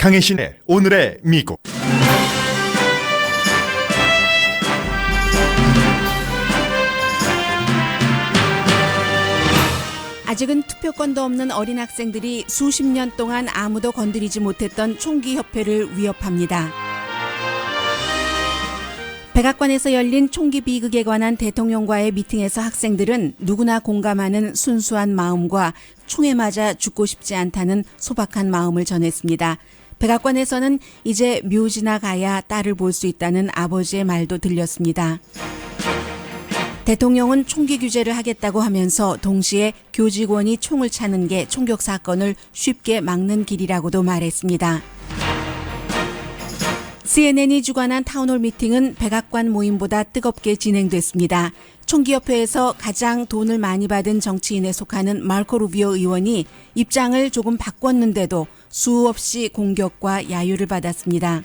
강혜신의 오늘의 미국. 아직은 투표권도 없는 어린 학생들이 수십 년 동안 아무도 건드리지 못했던 총기협회를 위협합니다. 백악관에서 열린 총기 비극에 관한 대통령과의 미팅에서 학생들은 누구나 공감하는 순수한 마음과 총에 맞아 죽고 싶지 않다는 소박한 마음을 전했습니다. 백악관에서는 이제 묘지나 가야 딸을 볼 수 있다는 아버지의 말도 들렸습니다. 대통령은 총기 규제를 하겠다고 하면서 동시에 교직원이 총을 차는 게 총격 사건을 쉽게 막는 길이라고도 말했습니다. CNN이 주관한 타운홀 미팅은 백악관 모임보다 뜨겁게 진행됐습니다. 총기협회에서 가장 돈을 많이 받은 정치인에 속하는 마르코 루비오 의원이 입장을 조금 바꿨는데도 수없이 공격과 야유를 받았습니다.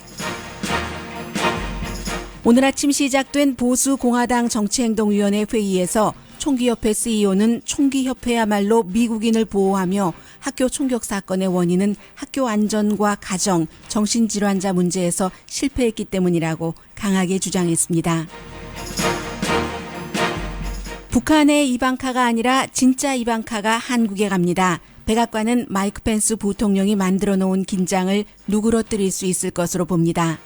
오늘 아침 시작된 보수공화당 정치행동위원회 회의에서 총기협회 CEO는 총기협회야말로 미국인을 보호하며 학교 총격 사건의 원인은 학교 안전과 가정, 정신질환자 문제에서 실패했기 때문이라고 강하게 주장했습니다. 북한의 이방카가 아니라 진짜 이방카가 한국에 갑니다. 백악관은 마이크 펜스 부통령이 만들어 놓은 긴장을 누그러뜨릴 수 있을 것으로 봅니다.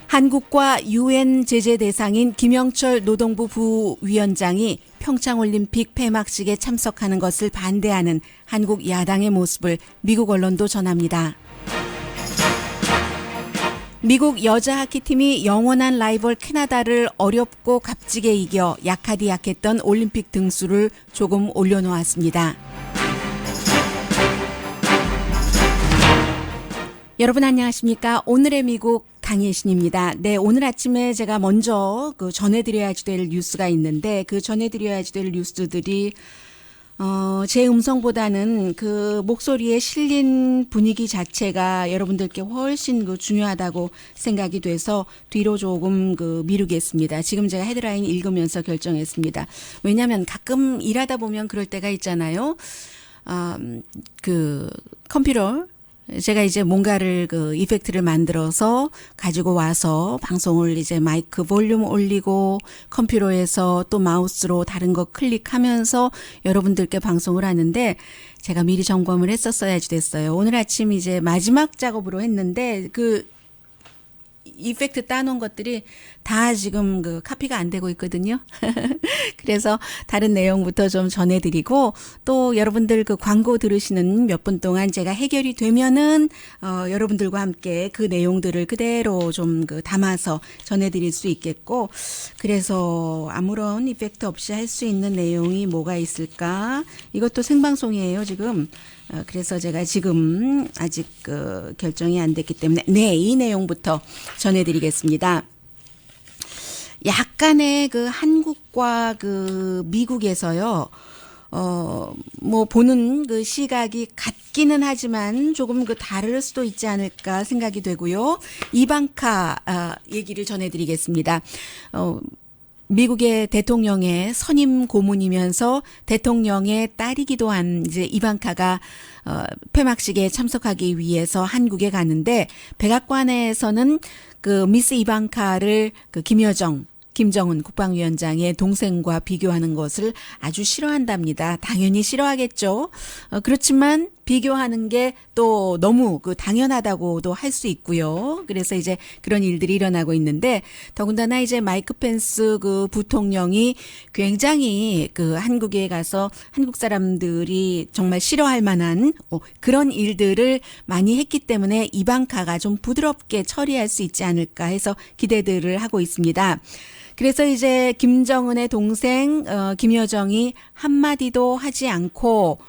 한국과 UN 제재 대상인 김영철 노동부 부위원장이 평창올림픽 폐막식에 참석하는 것을 반대하는 한국 야당의 모습을 미국 언론도 전합니다. 미국 여자 하키팀이 영원한 라이벌 캐나다를 어렵고 값지게 이겨 약하디 약했던 올림픽 등수를 조금 올려놓았습니다. 여러분 안녕하십니까? 오늘의 미국 강혜신입니다. 네, 오늘 아침에 제가 먼저 전해드려야지 될 뉴스가 있는데 그 전해드려야지 될 뉴스들이 제 음성보다는 그 목소리에 실린 분위기 자체가 여러분들께 훨씬 중요하다고 생각이 돼서 뒤로 조금 미루겠습니다. 지금 제가 헤드라인 읽으면서 결정했습니다. 왜냐하면 가끔 일하다 보면 그럴 때가 있잖아요. 컴퓨터 제가 이제 뭔가를 이펙트를 만들어서 가지고 와서 방송을 이제 마이크 볼륨 올리고 컴퓨터에서 또 마우스로 다른 거 클릭하면서 여러분들께 방송을 하는데 제가 미리 점검을 했었어야지 됐어요. 오늘 아침 이제 마지막 작업으로 했는데 이펙트 따놓은 것들이 다 지금 카피가 안 되고 있거든요. 그래서 다른 내용부터 좀 전해드리고 또 여러분들 광고 들으시는 몇 분 동안 제가 해결이 되면은 여러분들과 함께 그 내용들을 그대로 좀 담아서 전해드릴 수 있겠고 그래서 아무런 이펙트 없이 할 수 있는 내용이 뭐가 있을까? 이것도 생방송이에요 지금. 그래서 제가 지금 아직 결정이 안 됐기 때문에 이 내용부터 전해드리겠습니다. 약간의 한국과 미국에서요, 보는 시각이 같기는 하지만 조금 다를 수도 있지 않을까 생각이 되고요. 이방카 얘기를 전해드리겠습니다. 미국의 대통령의 선임 고문이면서 대통령의 딸이기도 한 이제 이방카가 폐막식에 참석하기 위해서 한국에 가는데 백악관에서는 미스 이방카를 김정은 국방위원장의 동생과 비교하는 것을 아주 싫어한답니다. 당연히 싫어하겠죠. 그렇지만 비교하는 게 또 너무 당연하다고도 할 수 있고요. 그래서 이제 그런 일들이 일어나고 있는데 더군다나 이제 마이크 펜스 부통령이 굉장히 한국에 가서 한국 사람들이 정말 싫어할 만한 그런 일들을 많이 했기 때문에 이방카가 좀 부드럽게 처리할 수 있지 않을까 해서 기대들을 하고 있습니다. 그래서 이제 김정은의 동생 김여정이 한마디도 하지 않고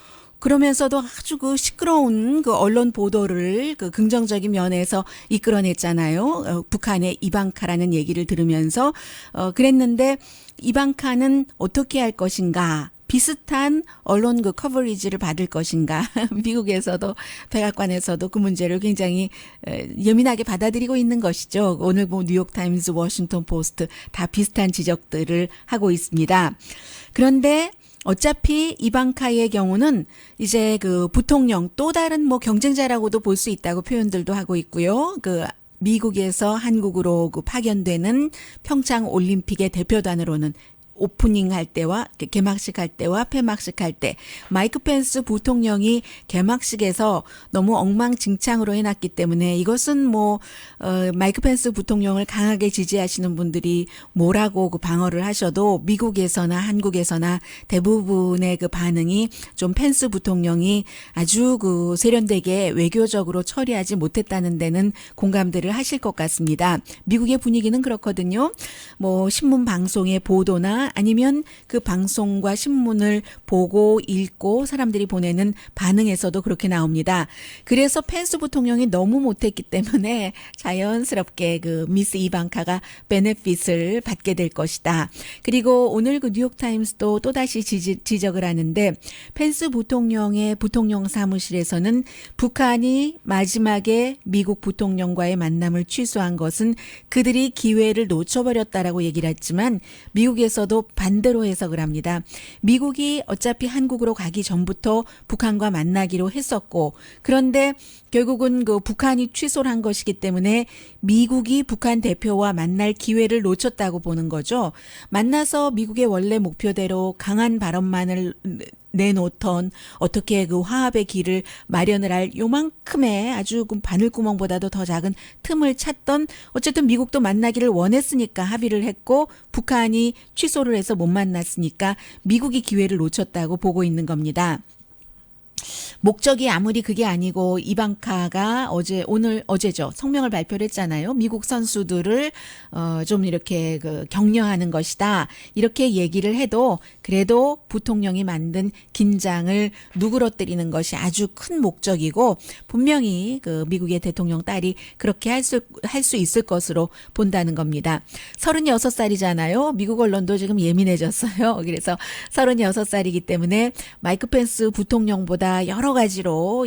그러면서도 아주 시끄러운 언론 보도를 긍정적인 면에서 이끌어냈잖아요. 북한의 이방카라는 얘기를 들으면서 그랬는데 이방카는 어떻게 할 것인가? 비슷한 언론 커버리지를 받을 것인가. 미국에서도 백악관에서도 그 문제를 굉장히 예민하게 받아들이고 있는 것이죠. 오늘 뉴욕타임스, 워싱턴 포스트 다 비슷한 지적들을 하고 있습니다. 그런데 어차피 이방카의 경우는 이제 그 부통령 또 다른 뭐 경쟁자라고도 볼 수 있다고 표현들도 하고 있고요. 그 미국에서 한국으로 그 파견되는 평창 올림픽의 대표단으로는 오프닝 할 때와 개막식 할 때와 폐막식 할 때 마이크 펜스 부통령이 개막식에서 너무 엉망진창으로 해놨기 때문에 이것은 뭐 마이크 펜스 부통령을 강하게 지지하시는 분들이 뭐라고 그 방어를 하셔도 미국에서나 한국에서나 대부분의 그 반응이 좀 펜스 부통령이 아주 그 세련되게 외교적으로 처리하지 못했다는 데는 공감들을 하실 것 같습니다. 미국의 분위기는 그렇거든요. 뭐 신문 방송의 보도나 아니면 그 방송과 신문을 보고 읽고 사람들이 보내는 반응에서도 그렇게 나옵니다. 그래서 펜스 부통령이 너무 못했기 때문에 자연스럽게 그 미스 이방카가 베네핏을 받게 될 것이다. 그리고 오늘 그 뉴욕타임스도 또다시 지적을 하는데 펜스 부통령의 부통령 사무실에서는 북한이 마지막에 미국 부통령과의 만남을 취소한 것은 그들이 기회를 놓쳐버렸다라고 얘기를 했지만 미국에서도 반대로 해석을 합니다. 미국이 어차피 한국으로 가기 전부터 북한과 만나기로 했었고 그런데 결국은 그 북한이 취소를 한 것이기 때문에 미국이 북한 대표와 만날 기회를 놓쳤다고 보는 거죠. 만나서 미국의 원래 목표대로 강한 발언만을 내놓던 어떻게 그 화합의 길을 마련을 할 요만큼의 아주 바늘구멍보다도 더 작은 틈을 찾던 어쨌든 미국도 만나기를 원했으니까 합의를 했고 북한이 취소를 해서 못 만났으니까 미국이 기회를 놓쳤다고 보고 있는 겁니다. 목적이 아무리 그게 아니고 이방카가 어제죠. 성명을 발표를 했잖아요. 미국 선수들을 좀 이렇게 그 격려하는 것이다. 이렇게 얘기를 해도 그래도 부통령이 만든 긴장을 누그러뜨리는 것이 아주 큰 목적이고 분명히 그 미국의 대통령 딸이 그렇게 할 수 있을 것으로 본다는 겁니다. 36살이잖아요. 미국 언론도 지금 예민해졌어요. 그래서 36살이기 때문에 마이크 펜스 부통령보다 여러 가지로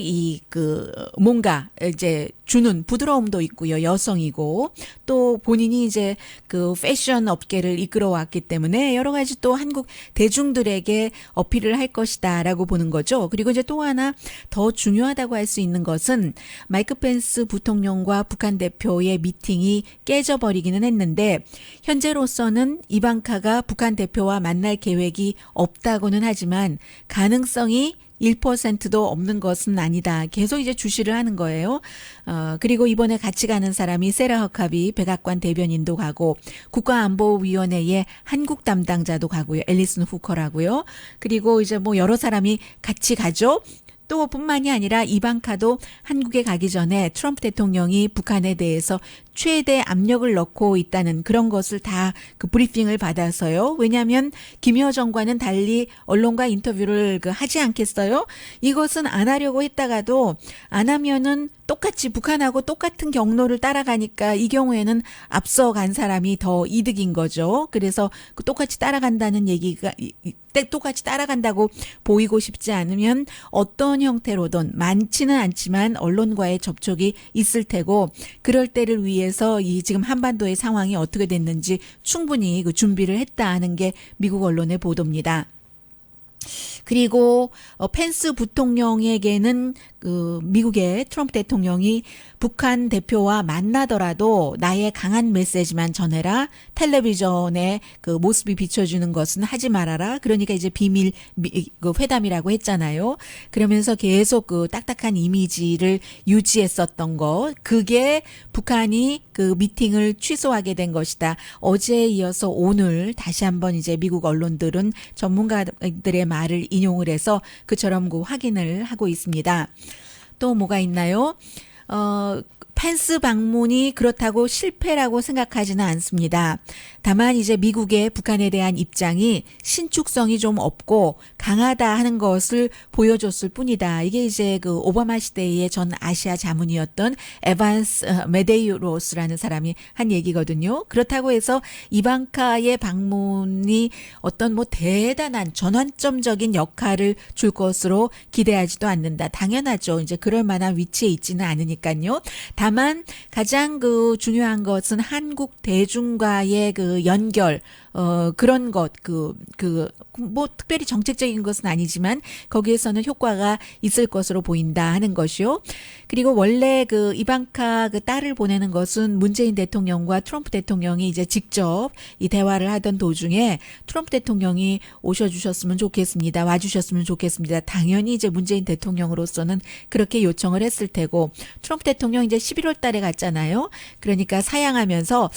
뭔가 이제 주는 부드러움도 있고요. 여성이고 또 본인이 이제 그 패션 업계를 이끌어왔기 때문에 여러 가지 또 한국 대중들에게 어필을 할 것이다라고 보는 거죠. 그리고 이제 또 하나 더 중요하다고 할 수 있는 것은 마이크 펜스 부통령과 북한 대표의 미팅이 깨져버리기는 했는데 현재로서는 이방카가 북한 대표와 만날 계획이 없다고는 하지만 가능성이 1%도 없는 것은 아니다. 계속 이제 주시를 하는 거예요. 그리고 이번에 같이 가는 사람이 세라 허카비 백악관 대변인도 가고 국가안보위원회의 한국 담당자도 가고요. 앨리슨 후커라고요. 그리고 이제 뭐 여러 사람이 같이 가죠. 또 뿐만이 아니라 이방카도 한국에 가기 전에 트럼프 대통령이 북한에 대해서 최대 압력을 넣고 있다는 그런 것을 다 그 브리핑을 받아서요. 왜냐하면 김여 정과는 달리 언론과 인터뷰를 하지 않겠어요? 이것은 안 하려고 했다가도 안 하면은 똑같이 북한하고 똑같은 경로를 따라가니까 이 경우에는 앞서간 사람이 더 이득인 거죠. 그래서 그 똑같이 따라간다는 얘기가 똑같이 따라간다고 보이고 싶지 않으면 어떤 형태로든 많지는 않지만 언론과의 접촉이 있을 테고 그럴 때를 위해서 이 지금 한반도의 상황이 어떻게 됐는지 충분히 그 준비를 했다 하는 게 미국 언론의 보도입니다. 그리고 펜스 부통령에게는 그 미국의 트럼프 대통령이 북한 대표와 만나더라도 나의 강한 메시지만 전해라. 텔레비전에 그 모습이 비춰주는 것은 하지 말아라. 그러니까 이제 비밀 그 회담이라고 했잖아요. 그러면서 계속 그 딱딱한 이미지를 유지했었던 거. 그게 북한이 그 미팅을 취소하게 된 것이다. 어제에 이어서 오늘 다시 한번 이제 미국 언론들은 전문가들의 말을 인용을 해서 그처럼 그 확인을 하고 있습니다. 또 뭐가 있나요? 펜스 방문이 그렇다고 실패라고 생각하지는 않습니다. 다만 이제 미국의 북한에 대한 입장이 신축성이 좀 없고 강하다 하는 것을 보여줬을 뿐이다. 이게 이제 그 오바마 시대의 전 아시아 자문이었던 에반스 메데이로스라는 사람이 한 얘기거든요. 그렇다고 해서 이방카의 방문이 어떤 뭐 대단한 전환점적인 역할을 줄 것으로 기대하지도 않는다. 당연하죠. 이제 그럴 만한 위치에 있지는 않으니까요. 다만 가장 그 중요한 것은 한국 대중과의 그 연결, 그런 것, 뭐 특별히 정책적인 것은 아니지만 거기에서는 효과가 있을 것으로 보인다 하는 것이요. 그리고 원래 그 이방카 그 딸을 보내는 것은 문재인 대통령과 트럼프 대통령이 이제 직접 이 대화를 하던 도중에 트럼프 대통령이 오셔주셨으면 좋겠습니다. 와주셨으면 좋겠습니다. 당연히 이제 문재인 대통령으로서는 그렇게 요청을 했을 테고, 트럼프 대통령 이제 11월 달에 갔잖아요. 그러니까 사양하면서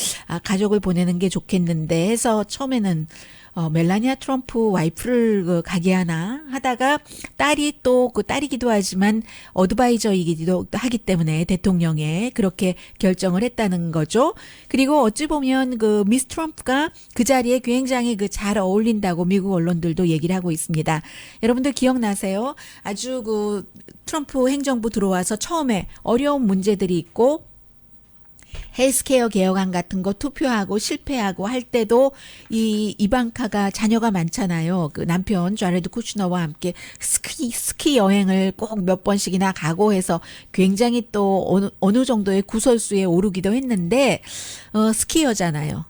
가족을 보내는 게 좋겠는데 해서 처음에는 멜라니아 트럼프 와이프를 가게 하나 하다가 딸이 또 그 딸이기도 하지만 어드바이저이기도 하기 때문에 대통령에 그렇게 결정을 했다는 거죠. 그리고 어찌 보면 그 미스 트럼프가 그 자리에 굉장히 그 잘 어울린다고 미국 언론들도 얘기를 하고 있습니다. 여러분들 기억나세요? 아주 그 트럼프 행정부 들어와서 처음에 어려운 문제들이 있고 헬스케어 개혁안 같은 거 투표하고 실패하고 할 때도 이 이방카가 자녀가 많잖아요. 그 남편 자레드 쿠슈너와 함께 스키 여행을 꼭 몇 번씩이나 가고 해서 굉장히 또 어느 정도의 구설수에 오르기도 했는데 스키어잖아요.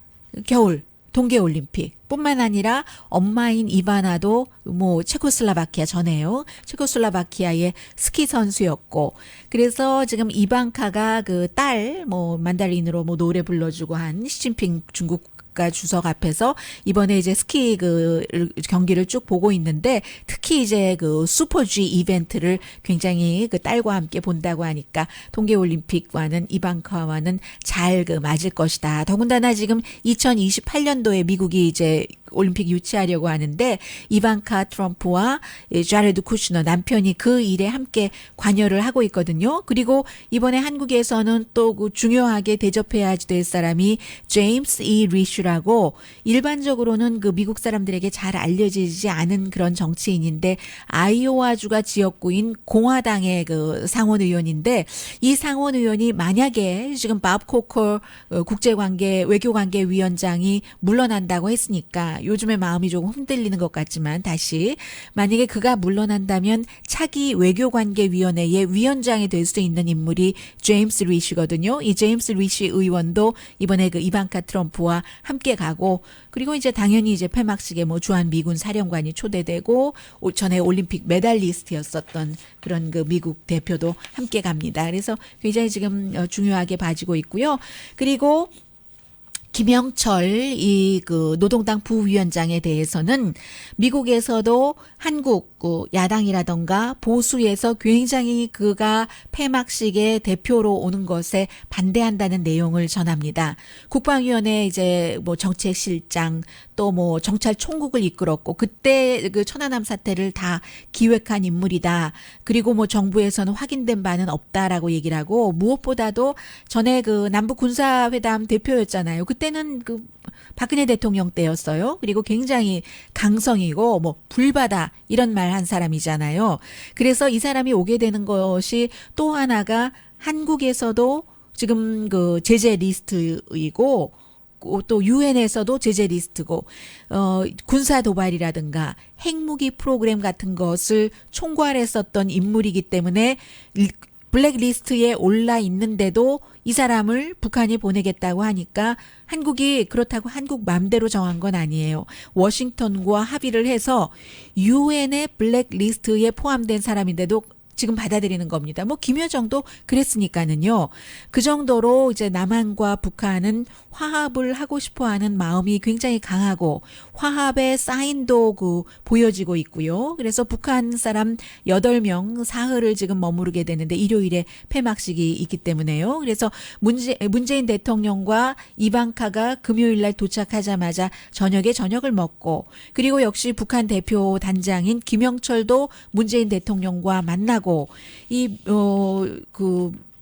겨울 동계올림픽 뿐만 아니라 엄마인 이바나도 뭐 체코슬라바키아 전에요. 체코슬라바키아의 스키 선수였고, 그래서 지금 이방카가 그 딸 뭐 만다린으로 뭐 노래 불러주고 한 시진핑 중국 주석 앞에서 이번에 이제 스키 그 경기를 쭉 보고 있는데, 특히 이제 그 슈퍼G 이벤트를 굉장히 그 딸과 함께 본다고 하니까 동계올림픽과는 이방카와는 잘 그 맞을 것이다. 더군다나 지금 2028년도에 미국이 이제 올림픽 유치하려고 하는데 이방카 트럼프와 자레드 쿠슈너 남편이 그 일에 함께 관여를 하고 있거든요. 그리고 이번에 한국에서는 또 그 중요하게 대접해야 될 사람이 제임스 E. 리슈라고, 일반적으로는 그 미국 사람들에게 잘 알려지지 않은 그런 정치인인데 아이오와주가 지역구인 공화당의 그 상원 의원인데, 이 상원 의원이 만약에 지금 밥 코커 국제관계 외교관계 위원장이 물러난다고 했으니까 요즘에 마음이 조금 흔들리는 것 같지만, 다시 만약에 그가 물러난다면 차기 외교관계위원회의 위원장이 될 수 있는 인물이 제임스 리시거든요. 이 제임스 리시 의원도 이번에 그 이방카 트럼프와 함께 가고, 그리고 이제 당연히 이제 폐막식에 뭐 주한 미군 사령관이 초대되고 전에 올림픽 메달리스트였었던 그런 그 미국 대표도 함께 갑니다. 그래서 굉장히 지금 중요하게 봐지고 있고요. 그리고 김영철 이 그 노동당 부위원장에 대해서는 미국에서도 한국 그 야당이라던가 보수에서 굉장히 그가 폐막식의 대표로 오는 것에 반대한다는 내용을 전합니다. 국방위원회 이제 뭐 정책실장 또 뭐 정찰 총국을 이끌었고 그때 그 천안함 사태를 다 기획한 인물이다. 그리고 뭐 정부에서는 확인된 바는 없다라고 얘기를 하고, 무엇보다도 전에 그 남북 군사회담 대표였잖아요. 그때는 그 박근혜 대통령 때였어요. 그리고 굉장히 강성이고 뭐 불바다 이런 말 한 사람이잖아요. 그래서 이 사람이 오게 되는 것이 또 하나가 한국에서도 지금 그 제재 리스트이고 또 유엔에서도 제재 리스트고, 군사 도발이라든가 핵무기 프로그램 같은 것을 총괄했었던 인물이기 때문에 블랙리스트에 올라 있는데도 이 사람을 북한이 보내겠다고 하니까, 한국이 그렇다고 한국 맘대로 정한 건 아니에요. 워싱턴과 합의를 해서 유엔의 블랙리스트에 포함된 사람인데도 지금 받아들이는 겁니다. 뭐 김여정도 그랬으니까는요. 그 정도로 이제 남한과 북한은 화합을 하고 싶어하는 마음이 굉장히 강하고 화합의 사인도 그 보여지고 있고요. 그래서 북한 사람 8명 사흘을 지금 머무르게 되는데 일요일에 폐막식이 있기 때문에요. 그래서 문재인 대통령과 이방카가 금요일 날 도착하자마자 저녁에 저녁을 먹고, 그리고 역시 북한 대표 단장인 김영철도 문재인 대통령과 만나고,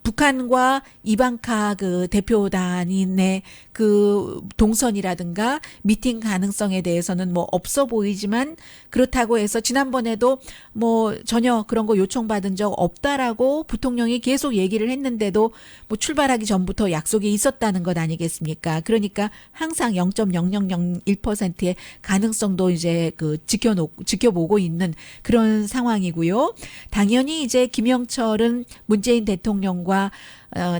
북한과 이방카 그 대표단인의 그 동선이라든가 미팅 가능성에 대해서는 뭐 없어 보이지만, 그렇다고 해서 지난번에도 뭐 전혀 그런 거 요청받은 적 없다라고 부통령이 계속 얘기를 했는데도 뭐 출발하기 전부터 약속이 있었다는 것 아니겠습니까? 그러니까 항상 0.0001%의 가능성도 이제 그 지켜보고 있는 그런 상황이고요. 당연히 이제 김영철은 문재인 대통령과 회담과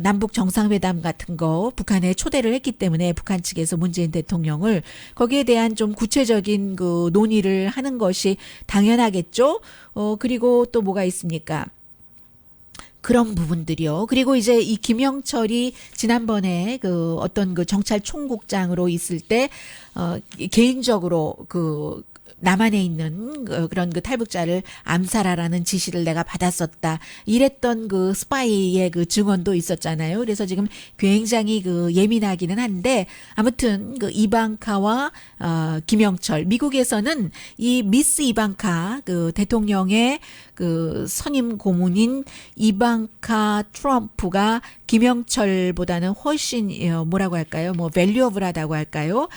남북 정상회담 같은 거 북한에 초대를 했기 때문에 북한 측에서 문재인 대통령을 거기에 대한 좀 구체적인 그 논의를 하는 것이 당연하겠죠. 그리고 또 뭐가 있습니까? 그런 부분들이요. 그리고 이제 이 김영철이 지난번에 그 어떤 그 정찰 총국장으로 있을 때 개인적으로 그 남한에 있는 그런 그 탈북자를 암살하라는 지시를 내가 받았었다. 이랬던 그 스파이의 그 증언도 있었잖아요. 그래서 지금 굉장히 그 예민하기는 한데 아무튼 그 이방카와 김영철 미국에서는 이 미스 이방카 그 대통령의 그 선임 고문인 이방카 트럼프가 김영철보다는 훨씬 뭐라고 할까요? 뭐 밸류어블하다고 할까요?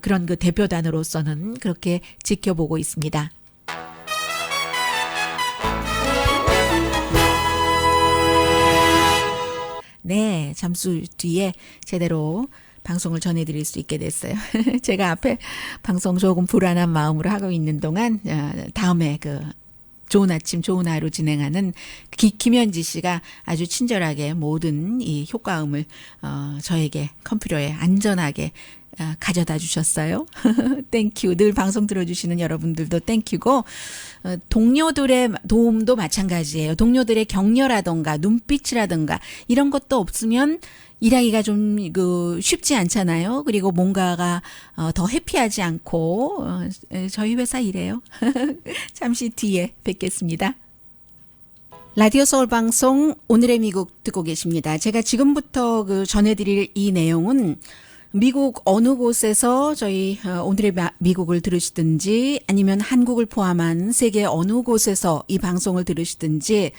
그런 그 대표단으로서는 그렇게 지켜보고 있습니다. 네, 잠시 뒤에 제대로 방송을 전해드릴 수 있게 됐어요. 제가 앞에 방송 조금 불안한 마음으로 하고 있는 동안 다음에 그 좋은 아침 좋은 하루 진행하는 김현지 씨가 아주 친절하게 모든 이 효과음을 저에게 컴퓨터에 안전하게 가져다 주셨어요. 땡큐. 늘 방송 들어주시는 여러분들도 땡큐고 동료들의 도움도 마찬가지예요. 동료들의 격려라던가 눈빛이라던가 이런 것도 없으면 일하기가 좀 쉽지 않잖아요. 그리고 뭔가가 더 해피하지 않고 저희 회사 이래요. 잠시 뒤에 뵙겠습니다. 라디오 서울 방송 오늘의 미국 듣고 계십니다. 제가 지금부터 전해드릴 이 내용은 미국 어느 곳에서 저희 오늘의 미국을 들으시든지 아니면 한국을 포함한 세계 어느 곳에서 이 방송을 들으시든지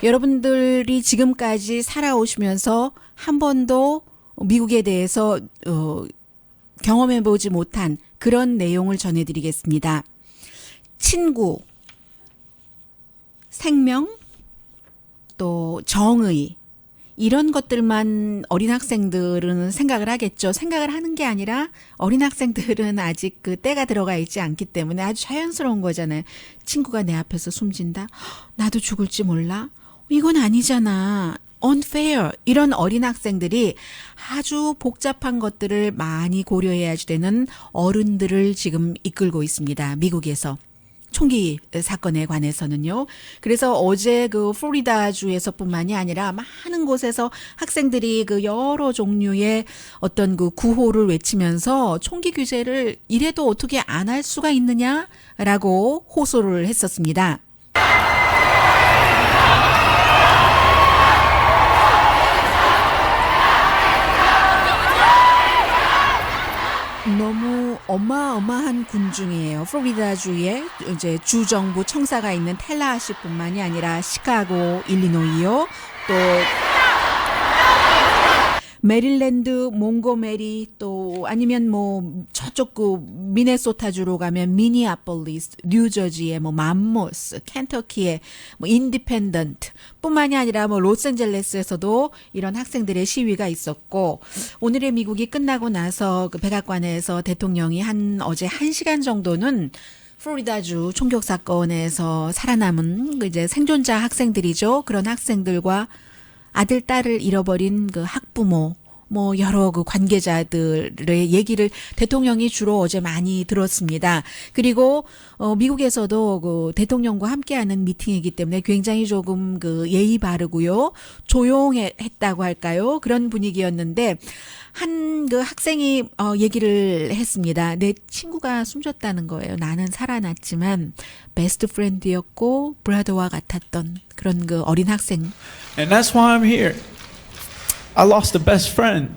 여러분들이 지금까지 살아오시면서 한 번도 미국에 대해서 경험해보지 못한 그런 내용을 전해드리겠습니다. 친구, 생명, 또 정의 이런 것들만 어린 학생들은 생각을 하겠죠. 생각을 하는 게 아니라 어린 학생들은 아직 그 때가 들어가 있지 않기 때문에 아주 자연스러운 거잖아요. 친구가 내 앞에서 숨진다? 나도 죽을지 몰라? 이건 아니잖아. unfair. 이런 어린 학생들이 아주 복잡한 것들을 많이 고려해야 되는 어른들을 지금 이끌고 있습니다. 미국에서. 총기 사건에 관해서는요. 그래서 어제 그 플로리다주에서뿐만이 아니라 많은 곳에서 학생들이 그 여러 종류의 어떤 그 구호를 외치면서 총기 규제를 이래도 어떻게 안 할 수가 있느냐라고 호소를 했었습니다. 너무 어마어마한 군중이에요. 플로리다주에 이제 주정부 청사가 있는 텔라하시뿐만이 아니라 시카고, 일리노이요. 또 메릴랜드, 몽고메리 또 아니면 뭐 저쪽 그 미네소타주로 가면 미니애폴리스, 뉴저지의 뭐 맘모스, 켄터키의 뭐 인디펜던트 뿐만이 아니라 뭐 로스앤젤레스에서도 이런 학생들의 시위가 있었고 오늘의 미국이 끝나고 나서 그 백악관에서 대통령이 어제 1시간 정도는 플로리다주 총격 사건에서 살아남은 이제 생존자 학생들이죠. 그런 학생들과 아들, 딸을 잃어버린 그 학부모, 뭐 여러 그 관계자들의 얘기를 대통령이 주로 어제 많이 들었습니다. 그리고 미국에서도 그 대통령과 함께하는 미팅이기 때문에 굉장히 조금 그 예의 바르고요, 조용했다고 할까요? 그런 분위기였는데 한 그 학생이 얘기를 했습니다. 내 친구가 숨졌다는 거예요. 나는 살아났지만 베스트 프렌드였고 브라더와 같았던 그런 그 어린 학생. And that's why I'm here. I lost a best friend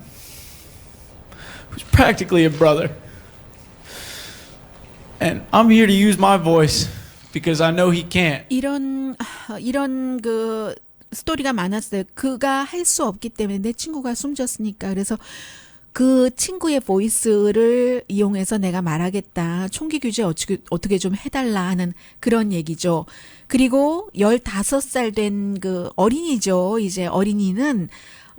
who's practically a brother. And I'm here to use my voice because I know he can't. 이런 그 스토리가 많았어요. 그가 할 수 없기 때문에 내 친구가 숨졌으니까. 그래서 그 친구의 보이스를 이용해서 내가 말하겠다. 총기 규제 어떻게 좀 해달라 하는 그런 얘기죠. 그리고 15살 된 그 어린이죠. 이제 어린이는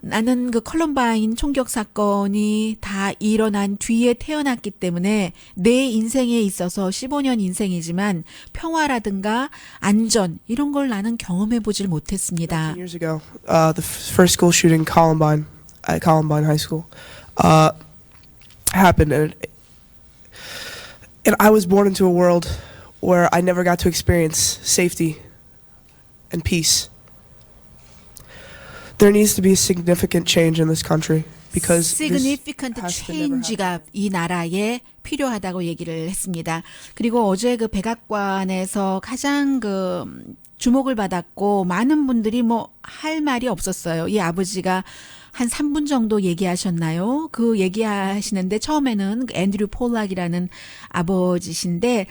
나는 그 컬럼바인 총격 사건이 다 일어난 뒤에 태어났기 때문에 내 인생에 있어서 15년 인생이지만 평화라든가 안전 이런 걸 나는 경험해 보질 못했습니다. 15 years ago, the first school shooting, Columbine, at Columbine High School, happened, and I was born into a world where I never got to experience safety and peace. There needs to be a significant change in this country because significant this has to never change가 happen. 이 나라에 필요하다고 얘기를 했습니다. 그리고 어제 그 백악관에서 가장 그 주목을 받았고 많은 분들이 뭐 할 말이 없었어요. 이 아버지가 한 3분 정도 얘기하셨나요? 그 얘기하시는데 처음에는 앤드류 폴락이라는 아버지신데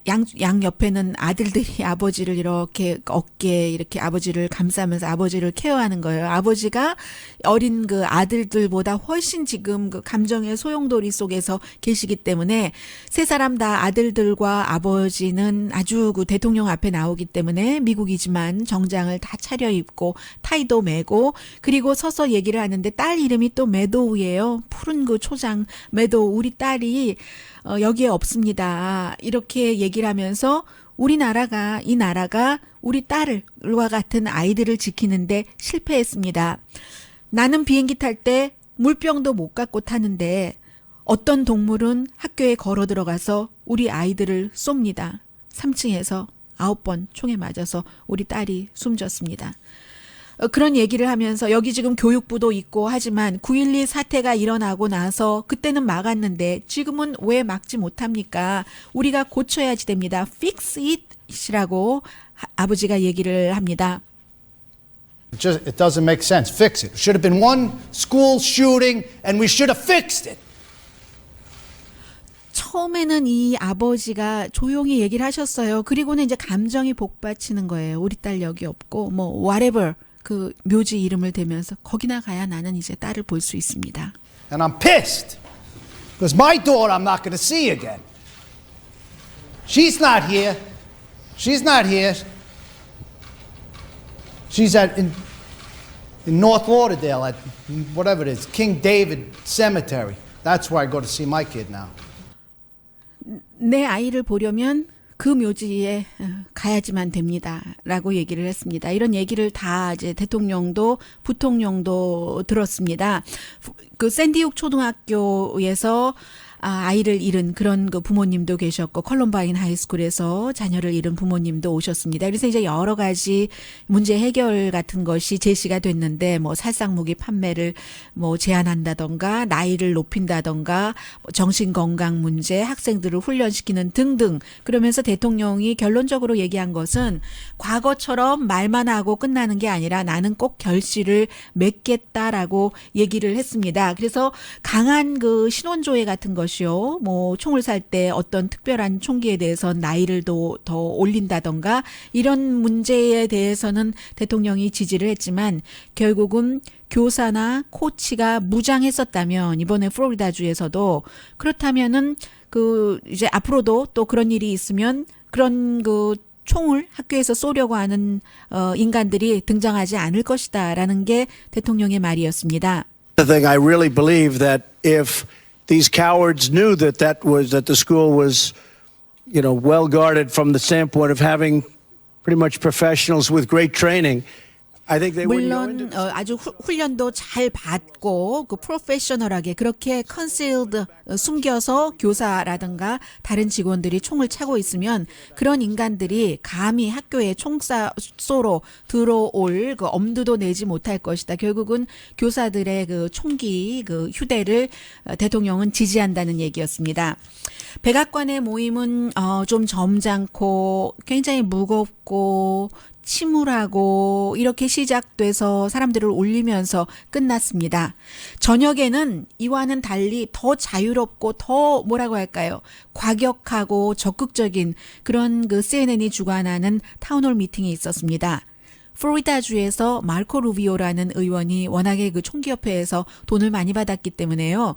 양 옆에는 아들들이 아버지를 이렇게 어깨에 이렇게 아버지를 감싸면서 아버지를 케어하는 거예요. 아버지가 어린 그 아들들보다 훨씬 지금 그 감정의 소용돌이 속에서 계시기 때문에 세 사람 다 아들들과 아버지는 아주 그 대통령 앞에 나오기 때문에 미국이지만 정장을 다 차려입고 타이도 메고 그리고 서서 얘기를 하는데 딸 이름이 또 매도우예요. 푸른 그 초장 매도우 우리 딸이 여기에 없습니다. 이렇게 얘기를 하면서 우리나라가 이 나라가 우리 딸과 같은 아이들을 지키는데 실패했습니다. 나는 비행기 탈 때 물병도 못 갖고 타는데 어떤 동물은 학교에 걸어 들어가서 우리 아이들을 쏩니다. 3층에서 9번 총에 맞아서 우리 딸이 숨졌습니다. 그런 얘기를 하면서 여기 지금 교육부도 있고 하지만 9.12 사태가 일어나고 나서 그때는 막았는데 지금은 왜 막지 못합니까? 우리가 고쳐야지 됩니다. Fix it이라고 아버지가 얘기를 합니다. It doesn't make sense. Fix it. It should have been one school shooting and we should have fixed it. 처음에는 이 아버지가 조용히 얘기를 하셨어요. 그리고는 이제 감정이 복받치는 거예요. 우리 딸 여기 없고 뭐 whatever. 그 묘지 이름을 대면서 거기나 가야 나는 이제 딸을 볼 수 있습니다. And I'm pissed because my daughter I'm not going to see again. She's not here. She's not here. She's in North Lauderdale at whatever it is, King David Cemetery. That's where I go to see my kid now. 내 아이를 보려면 그 묘지에 가야지만 됩니다라고 얘기를 했습니다. 이런 얘기를 다 이제 대통령도 부통령도 들었습니다. 그 샌디훅 초등학교에서 아이를 잃은 그런 그 부모님도 계셨고 컬럼바인 하이스쿨에서 자녀를 잃은 부모님도 오셨습니다. 그래서 이제 여러 가지 문제 해결 같은 것이 제시가 됐는데 뭐 살상무기 판매를 뭐 제한한다던가 나이를 높인다던가 정신건강 문제 학생들을 훈련시키는 등등 그러면서 대통령이 결론적으로 얘기한 것은 과거처럼 말만 하고 끝나는 게 아니라 나는 꼭 결실을 맺겠다라고 얘기를 했습니다. 그래서 강한 그 신원조회 같은 것 뭐 총을 살 때 어떤 특별한 총기에 대해서 나이를 더 올린다던가 이런 문제에 대해서는 대통령이 지지를 했지만 결국은 교사나 코치가 무장했었다면 이번에 플로리다주에서도 그렇다면은 그 이제 앞으로도 또 그런 일이 있으면 그런 그 총을 학교에서 쏘려고 하는 인간들이 등장하지 않을 것이다라는 게 대통령의 말이었습니다. The thing I really believe that if these cowards knew that the school was, well guarded from the standpoint of having pretty much professionals with great training. I think they wouldn't go into 물론 아주 훈련도 잘 받고 그 프로페셔널하게 그렇게 컨실드 숨겨서 교사라든가 다른 직원들이 총을 차고 있으면 그런 인간들이 감히 학교에 총쏘러 들어올 그 엄두도 내지 못할 것이다. 결국은 교사들의 그 총기 그 휴대를 대통령은 지지한다는 얘기였습니다. 백악관의 모임은 좀 점잖고 굉장히 무겁고 침울하고 이렇게 시작돼서 사람들을 올리면서 끝났습니다. 저녁에는 이와는 달리 더 자유롭고 더 뭐라고 할까요? 과격하고 적극적인 그런 그 CNN이 주관하는 타운홀 미팅이 있었습니다. 플로리다주에서 마르코 루비오라는 의원이 워낙에 그 총기협회에서 돈을 많이 받았기 때문에요.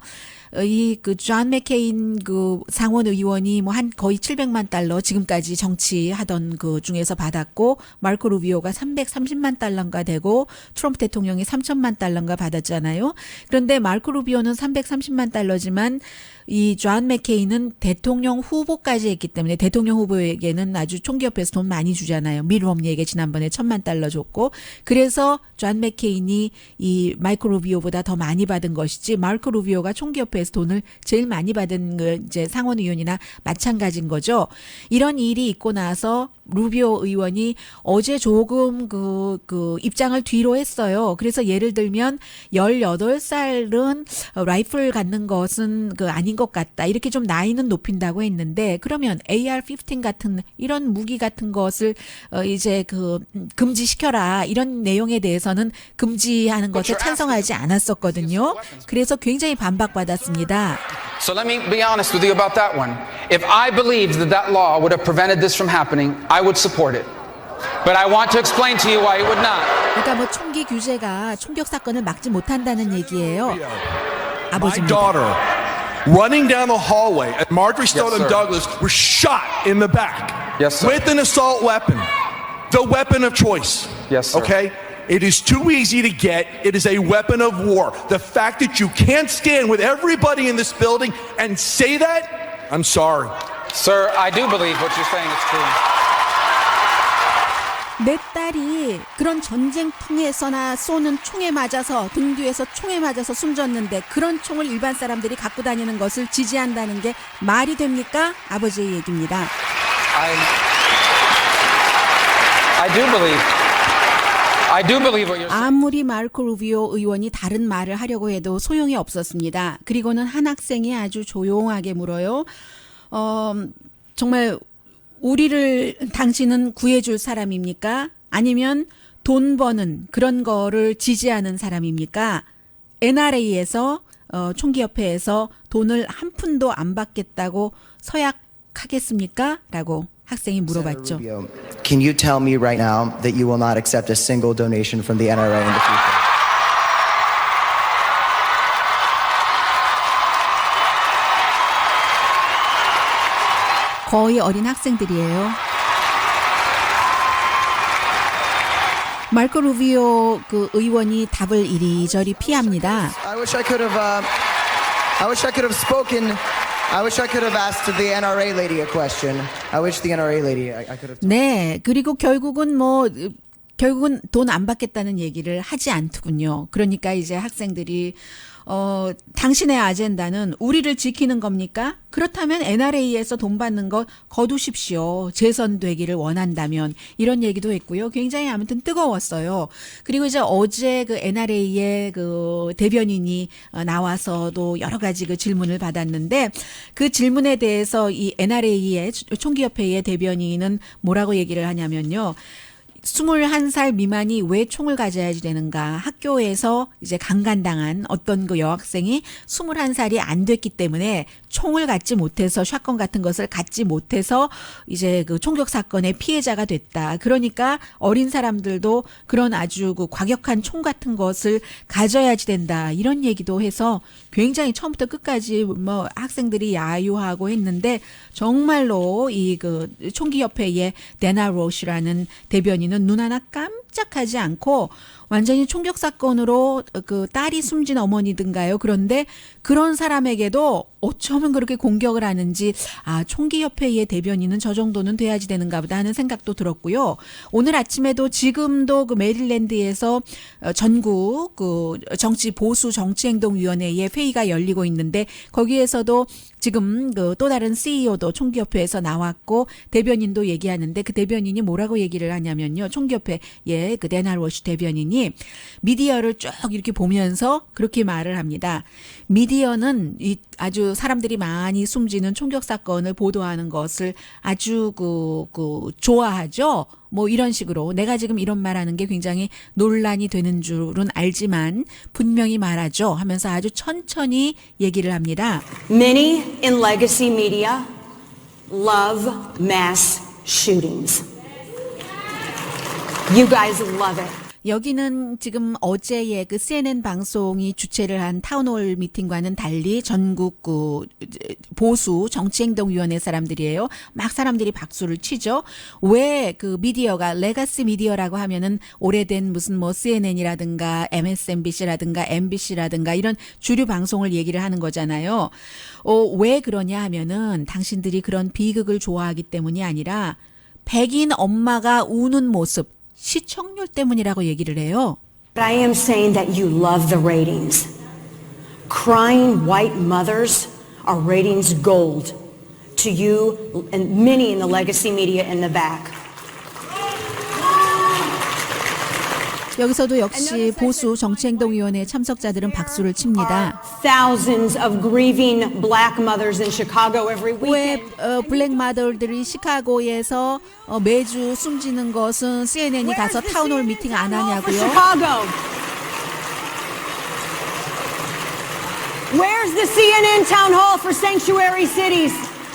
이 그 존 맥케인 그 상원 의원이 뭐 한 거의 700만 달러 지금까지 정치하던 그 중에서 받았고, 마르코 루비오가 330만 달러인가 되고, 트럼프 대통령이 3천만 달러인가 받았잖아요. 그런데 마르코 루비오는 330만 달러지만 이 존 맥케인은 대통령 후보까지 했기 때문에 대통령 후보에게는 아주 총기협회에서 돈 많이 주잖아요. 밋 롬니에게 지난번에 1,000만 달러 줬고, 그래서 존 맥케인이 이 마이크 루비오보다 더 많이 받은 것이지, 마르코 루비오가 총기협회에서 돈을 제일 많이 받은 그 이제 상원 의원이나 마찬가지인 거죠. 이런 일이 있고 나서 루비오 의원이 어제 조금 그 입장을 뒤로 했어요. 그래서 예를 들면 18살은 라이플 갖는 것은 그 아닌 것 같다. 이렇게 좀 나이는 높인다고 했는데, 그러면 AR-15 같은 이런 무기 같은 것을 이제 그 금지시켜라. 이런 내용에 대해서는 금지하는 것에 찬성하지 않았었거든요. 그래서 굉장히 반박받았습니다. So let me be honest with you about that one. If I believed that law would have prevented this from happening, I would support it. But I want to explain to you why it would not. 그러니까 뭐 총기 규제가 총격 사건을 막지 못한다는 얘기예요. My 아버지입니다. daughter running down the hallway and Marjorie Stoneman sir. Douglas were shot in the back Yes, sir. with an assault weapon, the weapon of choice. Yes, sir. Okay? It is too easy to get. It is a weapon of war. The fact that you can't stand with everybody in this building and say that, I'm sorry. Sir, I do believe what you're saying is true. 내 딸이 그런 전쟁통에서나 쏘는 총에 맞아서, 등 뒤에서 총에 맞아서 숨졌는데 그런 총을 일반 사람들이 갖고 다니는 것을 지지한다는 게 말이 됩니까? 아버지의 얘기입니다. I do believe what you're saying. 아무리 마르코 루비오 의원이 다른 말을 하려고 해도 소용이 없었습니다. 그리고는 한 학생이 아주 조용하게 물어요. 정말 우리를 당신은 구해줄 사람입니까? 아니면 돈 버는 그런 거를 지지하는 사람입니까? NRA에서 총기협회에서 돈을 한 푼도 안 받겠다고 서약하겠습니까? 라고 학생이 물어봤죠. Rubio, can you tell me right now that you will not accept a single donation from the NRA in the future? 거의 어린 학생들이에요. 마르코 루비오 그 의원이 답을 이리저리 피합니다. I wish I could have spoken. I wish I could have asked the NRA lady a question. I wish the NRA lady I could have. 네, 그리고 결국은 돈 안 받겠다는 얘기를 하지 않더군요. 그러니까 이제 학생들이 당신의 아젠다는 우리를 지키는 겁니까? 그렇다면 NRA에서 돈 받는 거 거두십시오. 재선되기를 원한다면. 이런 얘기도 했고요. 굉장히 아무튼 뜨거웠어요. 그리고 이제 어제 그 NRA의 그 대변인이 나와서도 여러 가지 그 질문을 받았는데, 그 질문에 대해서 이 NRA의 총기협회의 대변인은 뭐라고 얘기를 하냐면요. 21살 미만이 왜 총을 가져야지 되는가? 학교에서 이제 강간당한 어떤 그 여학생이 21살이 안 됐기 때문에 총을 갖지 못해서, 샷건 같은 것을 갖지 못해서 이제 그 총격 사건의 피해자가 됐다. 그러니까 어린 사람들도 그런 아주 그 과격한 총 같은 것을 가져야지 된다. 이런 얘기도 해서 굉장히 처음부터 끝까지 뭐 학생들이 야유하고 했는데, 정말로 이 그 총기협회의 데나 로시라는 대변인은 눈 하나 깜짝하지 않고 완전히 총격 사건으로 그 딸이 숨진 어머니든가요. 그런데 그런 사람에게도 어쩌면 그렇게 공격을 하는지, 총기협회의 대변인은 저 정도는 돼야지 되는가 보다 하는 생각도 들었고요. 오늘 아침에도 지금도 그 메릴랜드에서 전국 그 정치 보수 정치행동위원회의 회의가 열리고 있는데, 거기에서도 지금 그 또 다른 CEO도 총기협회에서 나왔고 대변인도 얘기하는데, 그 대변인이 뭐라고 얘기를 하냐면요. 총기협회의 그 데나 로시 대변인이 미디어를 쭉 이렇게 보면서 그렇게 말을 합니다. 미디어는 이 아주 사람들이 많이 숨지는 총격 사건을 보도하는 것을 아주 좋아하죠. 뭐 이런 식으로 내가 지금 이런 말하는 게 굉장히 논란이 되는 줄은 알지만 분명히 말하죠 하면서 아주 천천히 얘기를 합니다. Many in legacy media love mass shootings. You guys love it. 여기는 지금 어제의 그 CNN 방송이 주최를 한 타운홀 미팅과는 달리 전국 그 보수 정치행동위원회 사람들이에요. 막 사람들이 박수를 치죠. 왜 그 미디어가 레가시 미디어라고 하면은 오래된 무슨 뭐 CNN이라든가 MSNBC라든가 MBC라든가 이런 주류 방송을 얘기를 하는 거잖아요. 왜 그러냐 하면은 당신들이 그런 비극을 좋아하기 때문이 아니라 백인 엄마가 우는 모습 시청률 때문이라고 얘기를 해요. But I am saying that you love the ratings. Crying white mothers are ratings gold to you and many in the legacy media in the back. 여기서도 역시 보수 정치행동위원회 참석자들은 박수를 칩니다. Thousands of grieving black mothers in Chicago every 왜 weekend. 블랙 마더들이 시카고에서 매주 숨지는 것은 CNN이 가서 타운홀 미팅 안 하냐고요? Chicago. Where's the CNN town hall for sanctuary cities?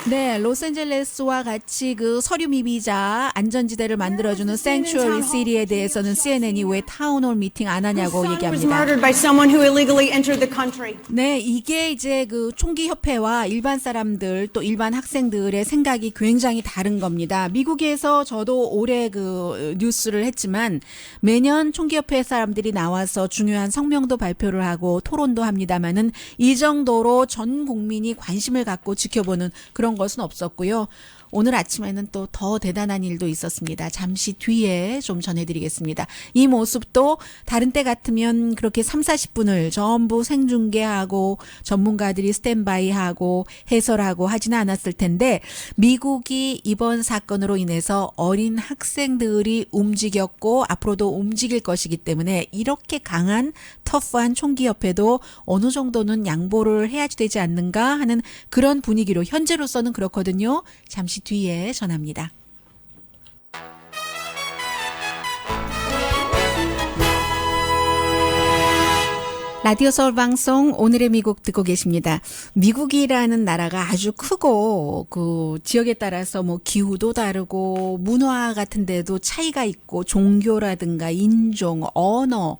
네, 로스앤젤레스와 같이 그 서류 미비자 안전지대를 만들어주는 Sanctuary City에 대해서는 CNN이 왜 타운홀 미팅 안 하냐고 was 얘기합니다. murdered by someone who illegally entered the country. 네, 이게 이제 그 총기협회와 일반 사람들 또 일반 학생들의 생각이 굉장히 다른 겁니다. 미국에서 저도 올해 그 뉴스를 했지만 매년 총기협회 사람들이 나와서 중요한 성명도 발표를 하고 토론도 합니다만은 이 정도로 전 국민이 관심을 갖고 지켜보는 그런 것은 없었고요. 오늘 아침에는 또 더 대단한 일도 있었습니다. 잠시 뒤에 좀 전해드리겠습니다. 이 모습도 다른 때 같으면 그렇게 30-40분을 전부 생중계하고 전문가들이 스탠바이하고 해설하고 하지는 않았을 텐데 미국이 이번 사건으로 인해서 어린 학생들이 움직였고 앞으로도 움직일 것이기 때문에 이렇게 강한 터프한 총기협회도 어느 정도는 양보를 해야 되지 않는가 하는 그런 분위기로 현재로서는 그렇거든요. 잠시 뒤에 전합니다. 라디오 서울 방송 오늘의 미국 듣고 계십니다. 미국이라는 나라가 아주 크고 그 지역에 따라서 뭐 기후도 다르고 문화 같은 데도 차이가 있고 종교라든가 인종, 언어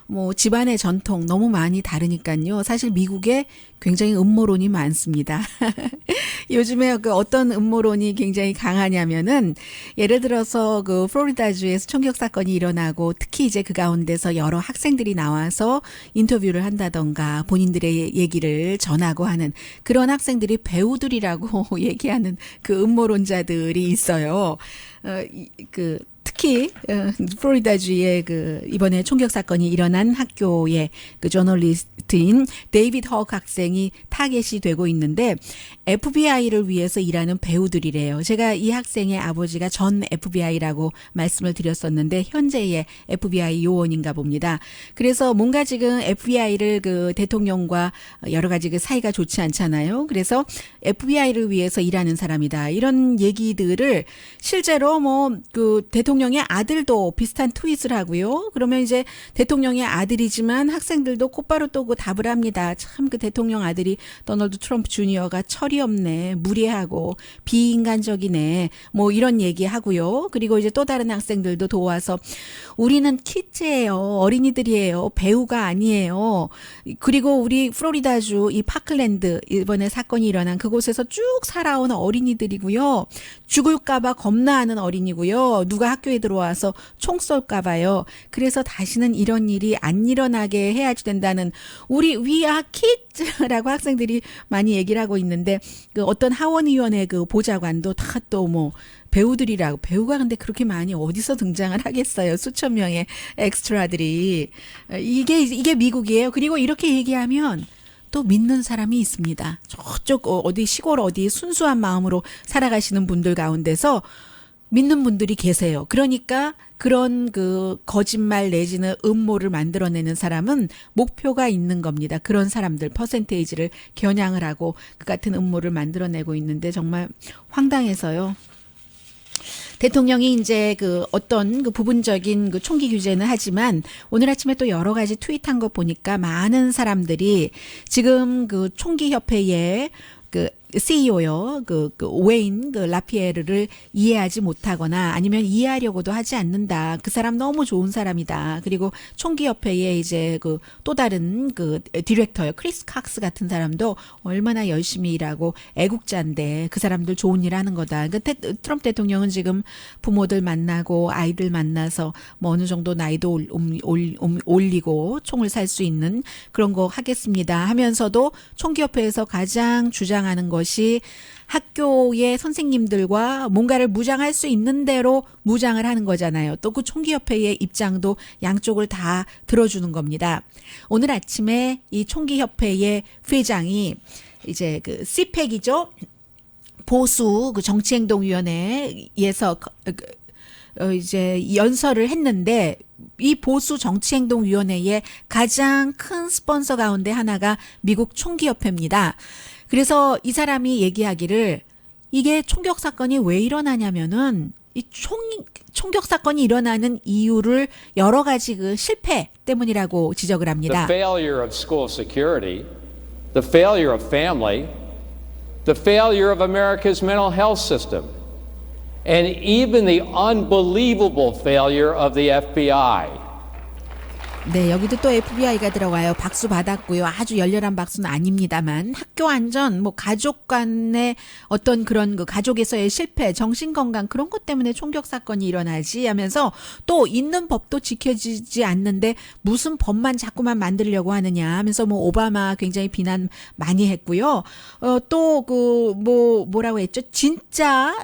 뭐 집안의 전통 너무 많이 다르니까요. 사실 미국에 굉장히 음모론이 많습니다. 요즘에 그 어떤 음모론이 굉장히 강하냐면은 예를 들어서 그 플로리다주에서 총격 사건이 일어나고 특히 이제 그 가운데서 여러 학생들이 나와서 인터뷰를 한다던가 본인들의 얘기를 전하고 하는 그런 학생들이 배우들이라고 얘기하는 그 음모론자들이 있어요. 특히 플로리다주의 그 이번에 총격 사건이 일어난 학교의 그 저널리스트인 데이비드 허크 학생이 타겟이 되고 있는데 FBI를 위해서 일하는 배우들이래요. 제가 이 학생의 아버지가 전 FBI라고 말씀을 드렸었는데 현재의 FBI 요원인가 봅니다. 그래서 뭔가 지금 FBI를 그 대통령과 여러 가지 그 사이가 좋지 않잖아요. 그래서 FBI를 위해서 일하는 사람이다. 이런 얘기들을 실제로 뭐 그 대통령의 아들도 비슷한 트윗을 하고요. 그러면 이제 대통령의 아들이지만 학생들도 곧바로 또 그 답을 합니다. 참 그 대통령 아들이 도널드 트럼프 주니어가 철이 없네, 무례하고 비인간적이네, 뭐 이런 얘기하고요. 그리고 이제 또 다른 학생들도 도와서 우리는 키즈예요, 어린이들이에요, 배우가 아니에요. 그리고 우리 플로리다주 이 파클랜드 이번에 사건이 일어난 그곳에서 쭉 살아온 어린이들이고요. 죽을까봐 겁나하는 어린이고요. 누가 학교에 들어와서 총 쏠까봐요. 그래서 다시는 이런 일이 안 일어나게 해야지 된다는 우리 We are kids라고 학생들이 많이 얘기를 하고 있는데 그 어떤 하원의원의 그 보좌관도 다 또 뭐 배우들이라고 배우가 근데 그렇게 많이 어디서 등장을 하겠어요. 수천 명의 엑스트라들이 이게 미국이에요. 그리고 이렇게 얘기하면 또 믿는 사람이 있습니다. 저쪽 어디 시골 어디 순수한 마음으로 살아가시는 분들 가운데서 믿는 분들이 계세요. 그러니까 그런 그 거짓말 내지는 음모를 만들어내는 사람은 목표가 있는 겁니다. 그런 사람들 퍼센테이지를 겨냥을 하고 그 같은 음모를 만들어내고 있는데 정말 황당해서요. 대통령이 이제 그 어떤 그 부분적인 그 총기 규제는 하지만 오늘 아침에 또 여러 가지 트윗한 거 보니까 많은 사람들이 지금 그 총기 협회에 그 CEO요. 그 웨인 라피에르를 이해하지 못하거나 아니면 이해하려고도 하지 않는다. 그 사람 너무 좋은 사람이다. 그리고 총기협회의 이제 그 또 다른 그 디렉터요. 크리스 칵스 같은 사람도 얼마나 열심히 일하고 애국자인데 그 사람들 좋은 일 하는 거다. 그러니까 트럼프 대통령은 지금 부모들 만나고 아이들 만나서 뭐 어느 정도 나이도 올리고 총을 살 수 있는 그런 거 하겠습니다 하면서도 총기협회에서 가장 주장하는 것이 학교의 선생님들과 뭔가를 무장할 수 있는 대로 무장을 하는 거잖아요. 또 그 총기협회의 입장도 양쪽을 다 들어주는 겁니다. 오늘 아침에 이 총기협회의 회장이 이제 그 CPAC이죠. 보수 그 정치행동위원회에서 이제 연설을 했는데 이 보수 정치행동위원회의 가장 큰 스폰서 가운데 하나가 미국 총기협회입니다. 그래서 이 사람이 얘기하기를 이게 총격 사건이 왜 일어나냐면은 이 총격 사건이 일어나는 이유를 여러 가지 그 실패 때문이라고 지적을 합니다. The failure of school security, the failure of family, the failure of America's mental health system, and even the unbelievable failure of the FBI. 네, 여기도 또 FBI가 들어와요. 박수 받았고요. 아주 열렬한 박수는 아닙니다만 학교 안전, 뭐 가족 간의 어떤 그런 그 가족에서의 실패, 정신 건강 그런 것 때문에 총격 사건이 일어나지 하면서 또 있는 법도 지켜지지 않는데 무슨 법만 자꾸만 만들려고 하느냐 하면서 뭐 오바마 굉장히 비난 많이 했고요. 또 그 뭐라고 했죠? 진짜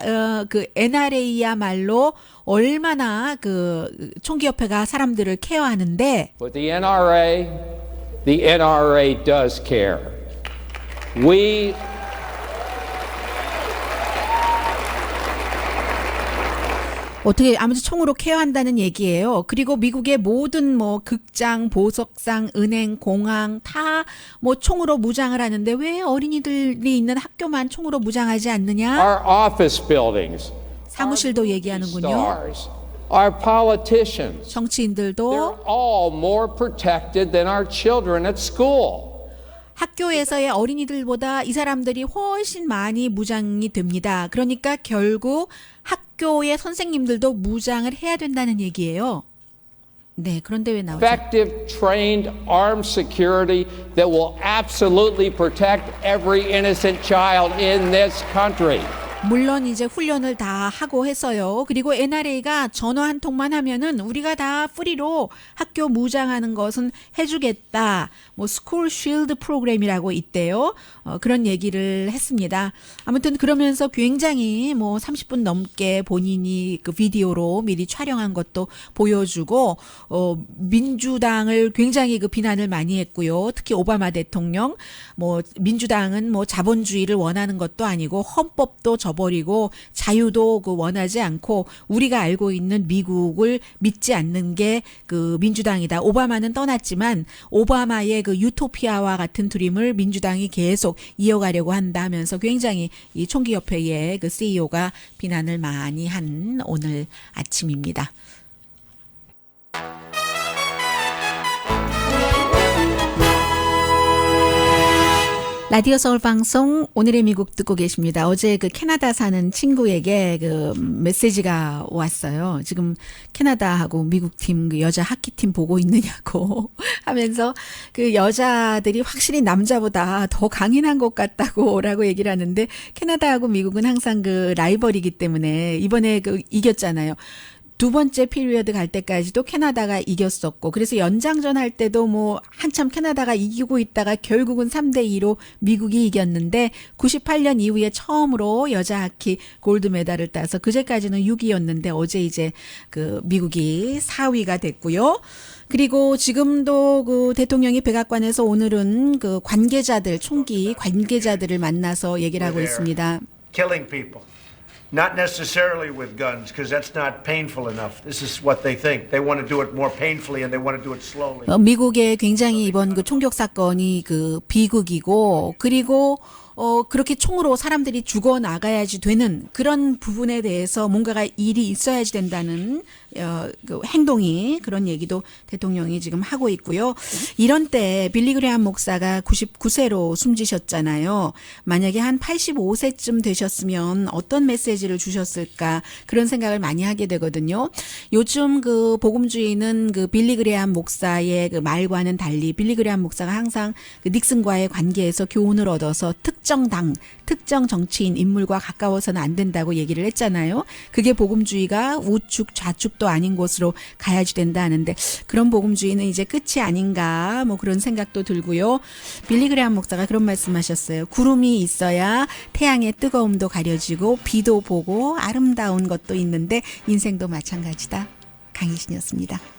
그 NRA야말로 얼마나 그 총기협회가 사람들을 케어하는데 But the NRA does care. We 어떻게 아무튼 총으로 케어한다는 얘기예요. 그리고 미국의 모든 뭐 극장, 보석상, 은행, 공항 다 뭐 총으로 무장을 하는데 왜 어린이들이 있는 학교만 총으로 무장하지 않느냐? our office buildings, 사무실도 얘기하는군요. stars, our politicians, 정치인들도 they're all more protected than our children at school. 학교에서의 어린이들보다 이 사람들이 훨씬 많이 무장이 됩니다. 그러니까 결국 학교의 선생님들도 무장을 해야 된다는 얘기예요. 네, 그런데 왜 나오죠? Effective, trained, armed security that will absolutely protect every innocent child in this country. 물론 이제 훈련을 다 하고 해서요. 그리고 NRA가 전화 한 통만 하면은 우리가 다 프리로 학교 무장하는 것은 해주겠다. 뭐 스쿨 쉴드 프로그램이라고 있대요. 그런 얘기를 했습니다. 아무튼 그러면서 굉장히 뭐 30분 넘게 본인이 그 비디오로 미리 촬영한 것도 보여주고 민주당을 굉장히 그 비난을 많이 했고요. 특히 오바마 대통령 뭐 민주당은 뭐 자본주의를 원하는 것도 아니고 헌법도 저버리고 자유도 그 원하지 않고 우리가 알고 있는 미국을 믿지 않는 게 그 민주당이다. 오바마는 떠났지만 오바마의 그 유토피아와 같은 드림을 민주당이 계속 이어가려고 한다 하면서 굉장히 이 총기협회의 그 CEO가 비난을 많이 한 오늘 아침입니다. 라디오 서울 방송 오늘의 미국 듣고 계십니다. 어제 그 캐나다 사는 친구에게 그 메시지가 왔어요. 지금 캐나다하고 미국 팀 그 여자 하키팀 보고 있느냐고 하면서 그 여자들이 확실히 남자보다 더 강인한 것 같다고라고 얘기를 하는데 캐나다하고 미국은 항상 그 라이벌이기 때문에 이번에 그 이겼잖아요. 두 번째 피리어드 갈 때까지도 캐나다가 이겼었고 그래서 연장전 할 때도 뭐 한참 캐나다가 이기고 있다가 결국은 3대2로 미국이 이겼는데 98년 이후에 처음으로 여자 하키 골드 메달을 따서 그제까지는 6위였는데 어제 이제 그 미국이 4위가 됐고요. 그리고 지금도 그 대통령이 백악관에서 오늘은 그 관계자들 총기 관계자들을 만나서 얘기를 하고 있습니다. Killing people. Not necessarily with guns, because that's not painful enough. This is what they think. They want to do it more painfully, and they want to do it slowly. 미국의 굉장히 이번 그 총격 사건이 그 비극이고 그리고 그렇게 총으로 사람들이 죽어 나가야지 되는 그런 부분에 대해서 뭔가가 일이 있어야지 된다는 그 행동이 그런 얘기도 대통령이 지금 하고 있고요. 이런 때 빌리 그레이엄 목사가 99세로 숨지셨잖아요. 만약에 한 85세쯤 되셨으면 어떤 메시지를 주셨을까 그런 생각을 많이 하게 되거든요. 요즘 그 복음주의는 그 빌리 그레이엄 목사의 그 말과는 달리 빌리 그레이엄 목사가 항상 그 닉슨과의 관계에서 교훈을 얻어서 특정 당, 특정 정치인 인물과 가까워서는 안 된다고 얘기를 했잖아요. 그게 복음주의가 우측 좌측도 아닌 곳으로 가야지 된다 하는데 그런 복음주의는 이제 끝이 아닌가 뭐 그런 생각도 들고요. 빌리 그레이엄 목사가 그런 말씀하셨어요. 구름이 있어야 태양의 뜨거움도 가려지고 비도 보고 아름다운 것도 있는데 인생도 마찬가지다. 강희신이었습니다.